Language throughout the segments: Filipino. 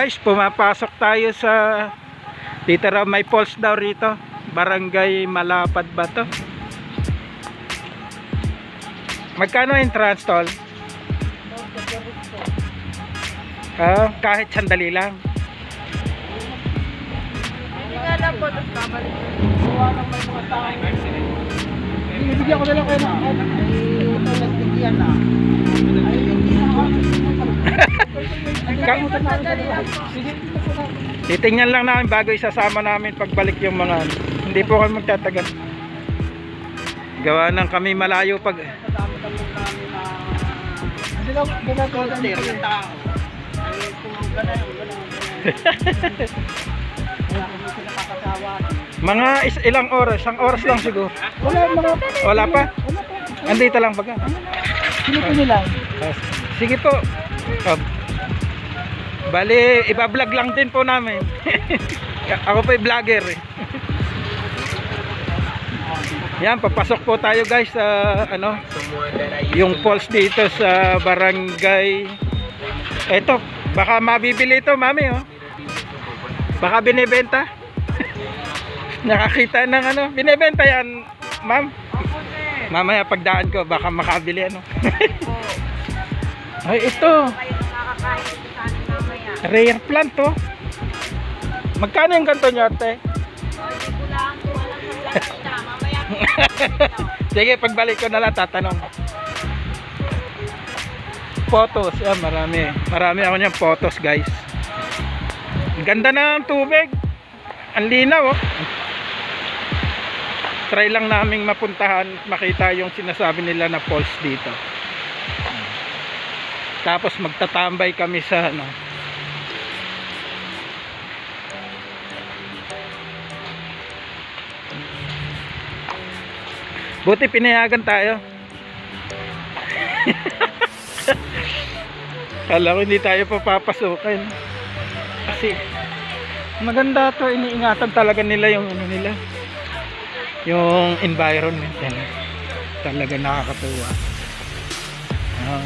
Guys, pumapasok tayo sa dito raw, may falls daw rito, Barangay Malapad ba to? Magkano entrance toll? Kahit sandali lang. Hindi nga lang po, tapos babalik. Bibigyan ko na lang kayo ng nagbigyan na. Titingnan lang namin bago isasama namin pagbalik yung mga hindi po kami magtatagal. Gawa ng kami malayo pag mga ilang oras, isang oras lang siguro. Wala pa? Andito lang baga. Sino po nila? Sige po. Bali, iba-vlog lang din po namin. Ako po vlogger eh. Yan, papasok po tayo guys sa yung falls dito sa barangay. Ito, baka mabibili ito, mami oh. Baka binibenta. Nakakita ng binibenta yan, ma'am. Mamaya pagdaan ko, baka makabili Ay, ito. Rare plant to. Magkano yung ganito nyo, ate? Sige, pagbalik ko na lang tatanong. Photos, marami ako niyang photos guys. Ganda ng tubig. Ang linaw oh. Try lang naming mapuntahan, makita yung sinasabi nila na falls dito. Tapos magtatambay kami sa buti pinayagan tayo. Kala ko hindi tayo papapasukin. Kasi maganda to, iniingatan talaga nila yung yung environment talaga nakakatuwa.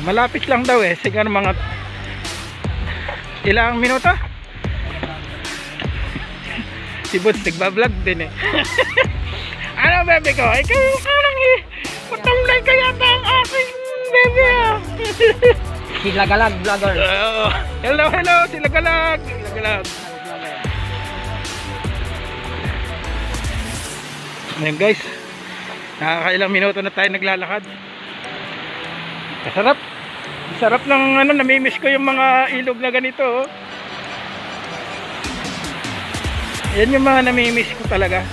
Malapit lang daw eh, siguro mga ilang minuto. Si Boots nagbablog din eh. Ano bebe ko? Ikaw lang eh. Matamlay ka yata ang aking bebe ah. Sila Galag vlogger. Hello, sila Galag. Ngayon guys, nakakailang minuto na tayo naglalakad. Masarap. Sarap ng namimiss ko yung mga ilog na ganito oh. Yan yung mga namimiss ko talaga.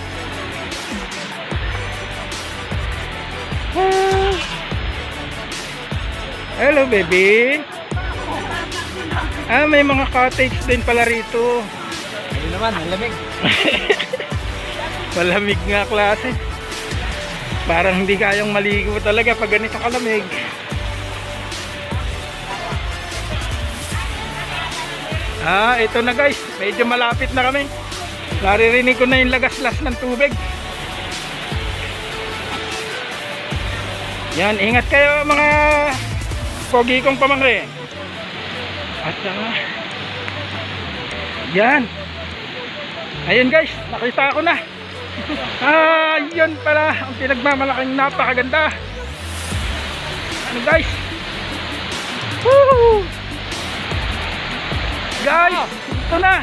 Hello baby. May mga cottage din pala rito. Ayun naman, malamig. Malamig nga klase. Parang hindi kayang maligo talaga pag ganito kalamig. Ito na guys, medyo malapit na kami. Naririnig ko na yung lagaslas ng tubig. Yan, ingat kayo mga pogi kong pamangkin. At yan. Ayun guys, nakita ko na. Yun pala ang pinagmamalaking napakaganda. Guys. Woo! Guys, ito na.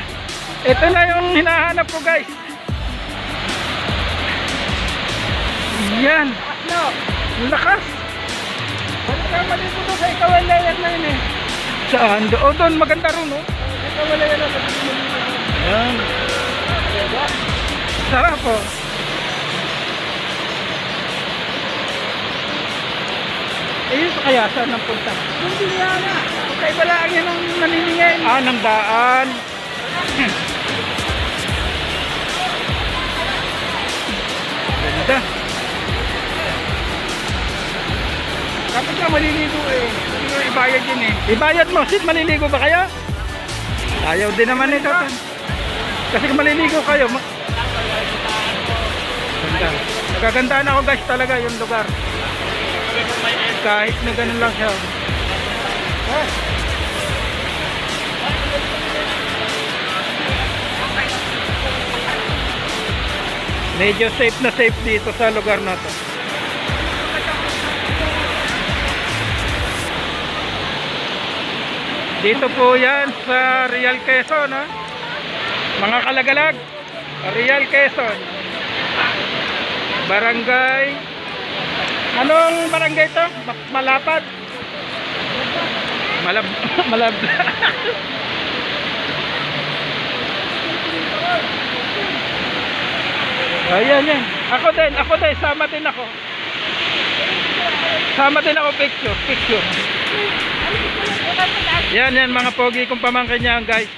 Ito na yung hinahanap ko guys. Yan. Ang lakas. Balik ka malito doon sa ikawalayan na yun eh. Saan? Doon maganda rin oh. Ikawalayan na. Yan. Sarap po. Yun sa kaya saan ang punta? Hindi na. Kaya wala yan ang naniningay. Ng daan. Ganda. Kapag ka maliligo eh. Hindi ko ibayad yun eh. Ibayad mo. Sid, maliligo ba kayo? Ayaw din naman ito. Kasi kung maliligo kayo. Ganda. Nagagandaan ako guys talaga yung lugar. Kahit na ganun lang siya. Medyo safe na safe dito sa lugar na to. Dito po yan sa Real Quezon, ha? Mga kalagalag, Real Quezon. Barangay. Anong barangay to? Malapad. Malab. Ayan yan. Ako din, sama din ako. Sama din ako picture. Yan mga pogi kong pamangkin niya, guys.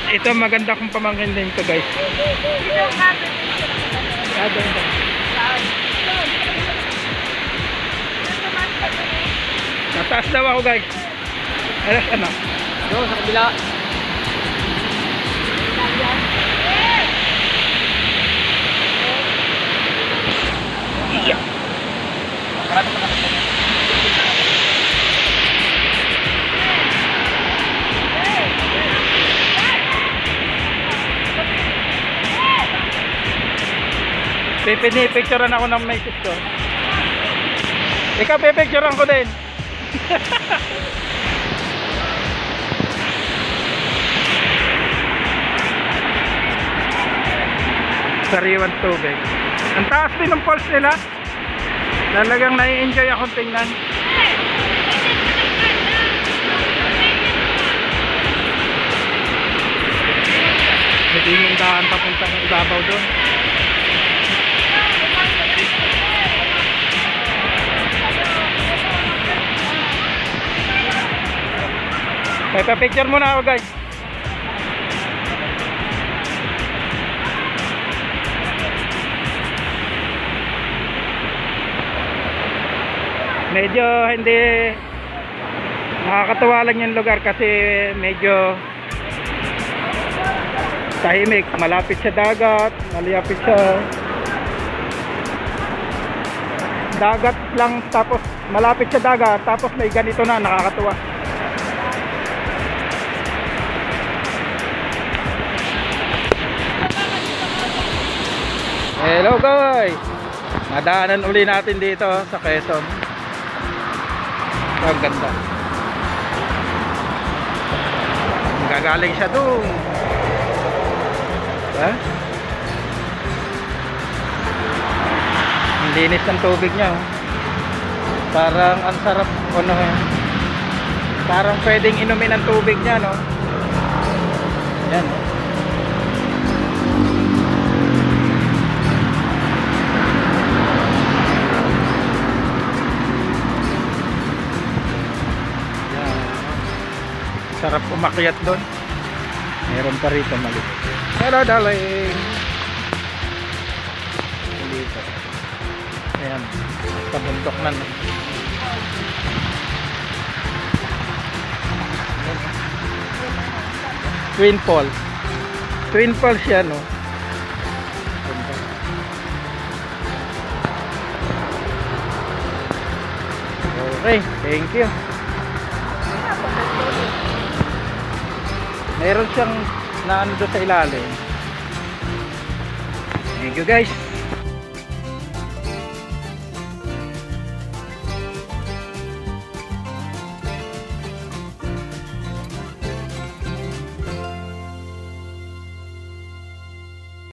Ito maganda kong pamangkin din to, guys. Nataas daw ako, guys. Ano? Doon sa kabila. Pipicturean ako ng message ko. Ikaw pipicturean ko din. Sariwan tubig. Ang taas din ng falls nila. Talagang nai-enjoy akong tingnan. Hindi yung daan papuntang ibabaw doon. May pa-picture muna ako, guys. Medyo hindi nakakatuwa lang yung lugar kasi medyo tahimik, malapit sa dagat, malapit sa dagat lang, tapos malapit sa dagat, tapos may ganito na, nakakatuwa. Hello guys, nadaanan uli natin dito sa Quezon. Ang ganda. Gagaling siya doon. Ha? Ang linis ng tubig niya, oh. Parang ang sarap, ano, parang pwedeng inumin ang tubig niya, no? Yan, oh. Sarap umakyat doon. Meron pa rito mali. Hello darling. Dito. Ayan. Pabundok na, no? Twin Falls. Twin Falls yan, no? Okay, thank you. Meron siyang naano doon sa ilalim. Thank you guys.